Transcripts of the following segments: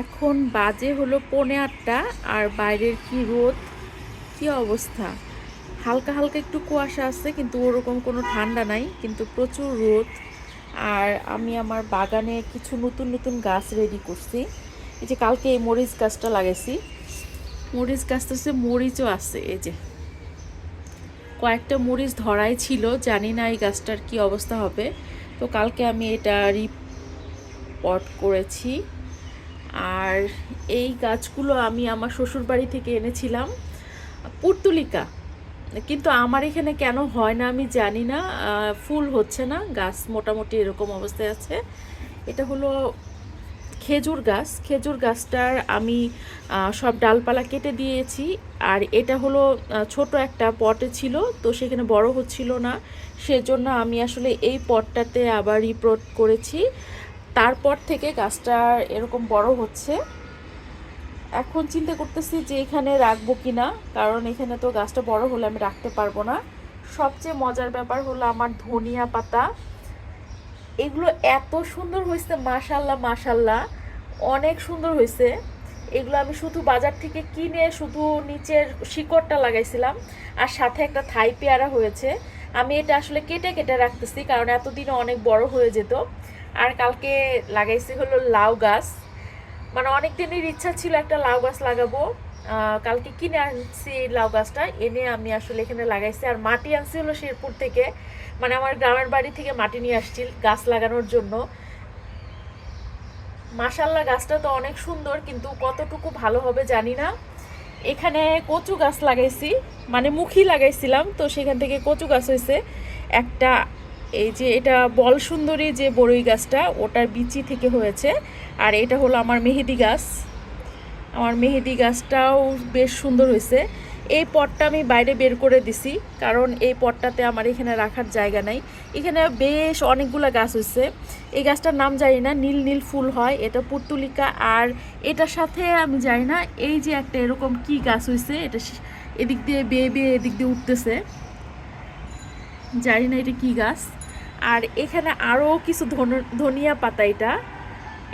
এখন বাজে হলো 8:45 আর বাইরের কি রোদ, কি অবস্থা। হালকা হালকা একটু কুয়াশা আছে, কিন্তু ওরকম কোনো ঠান্ডা নাই, কিন্তু প্রচুর রোদ। আর আমি আমার বাগানে কিছু নতুন নতুন গাছ রেডি করছি। এই যে কালকে এই মরিচ গাছটা লাগাইছি, মরিচ গাছটা হচ্ছে মরিচও আছে। এই যে কয়েকটা মরিচ ধরাই ছিল, জানি না এই গাছটার কি অবস্থা হবে। তো কালকে আমি এটা রিপোর্ট করেছি। আর এই গাছগুলো আমি আমার শ্বশুরবাড়ি থেকে এনেছিলাম, পুর্তুলিকা। কিন্তু আমার এখানে কেন হয় না আমি জানি না, ফুল হচ্ছে না, গাছ মোটামুটি এরকম অবস্থায় আছে। এটা হলো খেজুর গাছ। খেজুর গাছটার আমি সব ডালপালা কেটে দিয়েছি। আর এটা হলো ছোট একটা পটে ছিল, তো সেখানে বড় হচ্ছিল না, সেজন্য আমি আসলে এই পটটাতে আবার রিপোর্ট করেছি। তারপর থেকে গাছটা এরকম বড় হচ্ছে। এখন চিন্তা করতেছি যে এখানে রাখবো কিনা, কারণ এখানে তো গাছটা বড় হলে আমি রাখতে পারবো না। সবচেয়ে মজার ব্যাপার হলো আমার ধনিয়া পাতা, এগুলো এত সুন্দর হয়েছে, মাশাল্লাহ মাশাল্লাহ, অনেক সুন্দর হয়েছে। এগুলো আমি শুধু বাজার থেকে কিনে শুধু নিচের শিকড়টা লাগাইছিলাম, আর সাথে একটা থাই পেয়ারা হয়েছে। আমি এটা আসলে কেটে কেটে রাখতেছি, কারণ এতদিনে অনেক বড় হয়ে যেত। আর কালকে লাগাইছি হলো লাউ গাছ, মানে অনেক দিনের ইচ্ছা ছিল একটা লাউ গাছ লাগাবো। কালকে কিনে আনছি লাউ গাছটা, এনে আমি আসলে এখানে লাগাইছি। আর মাটি আনছি হলো শেরপুর থেকে, মানে আমার গ্রামের বাড়ি থেকে মাটি নিয়ে আসছি গাছ লাগানোর জন্য। মাশাল্লাহ গাছটা তো অনেক সুন্দর, কিন্তু কতটুকু ভালো হবে জানি না। এখানে কচু গাছ লাগাইছি, মানে মুখী লাগাইছিলাম, তো সেখান থেকে কচু গাছ হয়েছে একটা। এই যে এটা বল সুন্দরী যে বড়ই গাছটা, ওটার বিচি থেকে হয়েছে। আর এটা হলো আমার মেহেদি গাছ, আমার মেহেদি গাছটাও বেশ সুন্দর হয়েছে। এই পটটা আমি বাইরে বের করে দিছি, কারণ এই পটটাতে আমার এখানে রাখার জায়গা নাই। এখানে বেশ অনেকগুলো গাছ হয়েছে। এই গাছটার নাম জানি না, নীল নীল ফুল হয়, এটা পুর্তুলিকা। আর এটার সাথে আমি জানি না, এই যে একটা এরকম কি গাছ হয়েছে, এটা এদিক দিয়ে বেয়ে বেয়ে এদিক দিয়ে উঠতেছে, জানি না এটা কি গাছ। আর এখানে আরও কিছু ধনিয়া পাতা,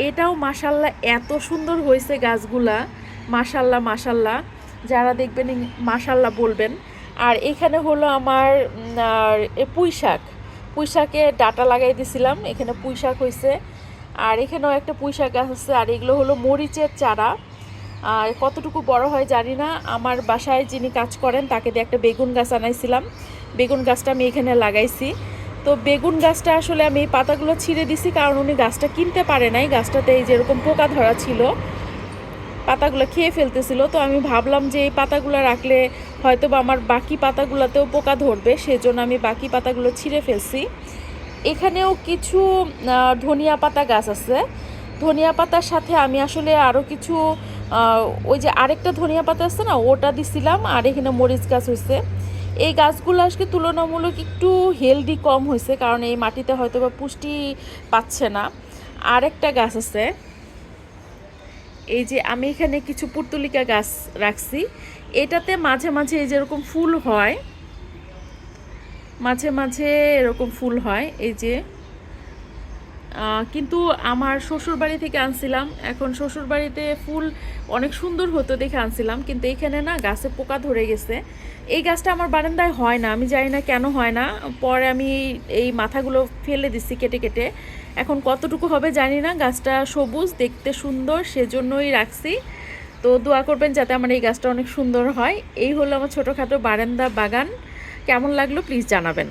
এটাও মাশাল্লাহ এত সুন্দর হয়েছে গাছগুলা, মাশাল্লাহ মাশাল্লাহ, যারা দেখবেন মাশাল্লাহ বলবেন। আর এখানে হলো আমার পুঁই শাক, পুঁই শাকে ডাটা লাগাই দিছিলাম, এখানে পুঁই শাক হয়েছে। আর এখানেও একটা পুঁই শাক গাছ আছে। আর এগুলো হলো মরিচের চারা, আর কতটুকু বড় হয় জানি না। আমার বাসায় যিনি কাজ করেন তাকে দিয়ে একটা বেগুন গাছ আনাইছিলাম, বেগুন গাছটা আমি এখানে লাগাইছি। তো বেগুন গাছটা আসলে আমি এই পাতাগুলো ছিঁড়ে দিছি, কারণ উনি গাছটা কিনতে পারে নাই, গাছটাতে এই যেরকম পোকা ধরা ছিল, পাতাগুলো খেয়ে ফেলতেছিল। তো আমি ভাবলাম যে এই পাতাগুলো রাখলে হয়তো বা আমার বাকি পাতাগুলোতেও পোকা ধরবে, সেজন্য আমি বাকি পাতাগুলো ছিঁড়ে ফেলছি। এখানেও কিছু ধনিয়া পাতা গাছ আছে। ধনিয়া পাতার সাথে আমি আসলে আরও কিছু ওই যে আরেকটা ধনিয়া পাতা আছে না, ওটা দিছিলাম। আর এখানে মরিচ গাছ হয়েছে। এই গাছগুলো আজকে তুলনামূলক একটু হেলদি কম হয়েছে, কারণ এই মাটিতে হয়তো বা পুষ্টি পাচ্ছে না। আরেকটা গাছ আছে, এই যে আমি এখানে কিছু পুর্তুলিকা গাছ রাখছি, এটাতে মাঝে মাঝে এই যেরকম ফুল হয়, মাঝে মাঝে এরকম ফুল হয়। এই যে কিন্তু আমার শ্বশুরবাড়ি থেকে আনছিলাম, এখন শ্বশুরবাড়িতে ফুল অনেক সুন্দর হতো দেখে আনছিলাম, কিন্তু এখানে না গাছে পোকা ধরে গেছে। এই গাছটা আমার বারান্দায় হয় না, আমি জানি না কেন হয় না। পরে আমি এই মাথাগুলো ফেলে দিচ্ছি কেটে কেটে, এখন কতটুকু হবে জানি না। গাছটা সবুজ, দেখতে সুন্দর, সেজন্যই রাখছি। তো দোয়া করবেন যাতে আমার এই গাছটা অনেক সুন্দর হয়। এই হলো আমার ছোটোখাটো বারান্দা বাগান। কেমন লাগলো প্লিজ জানাবেন।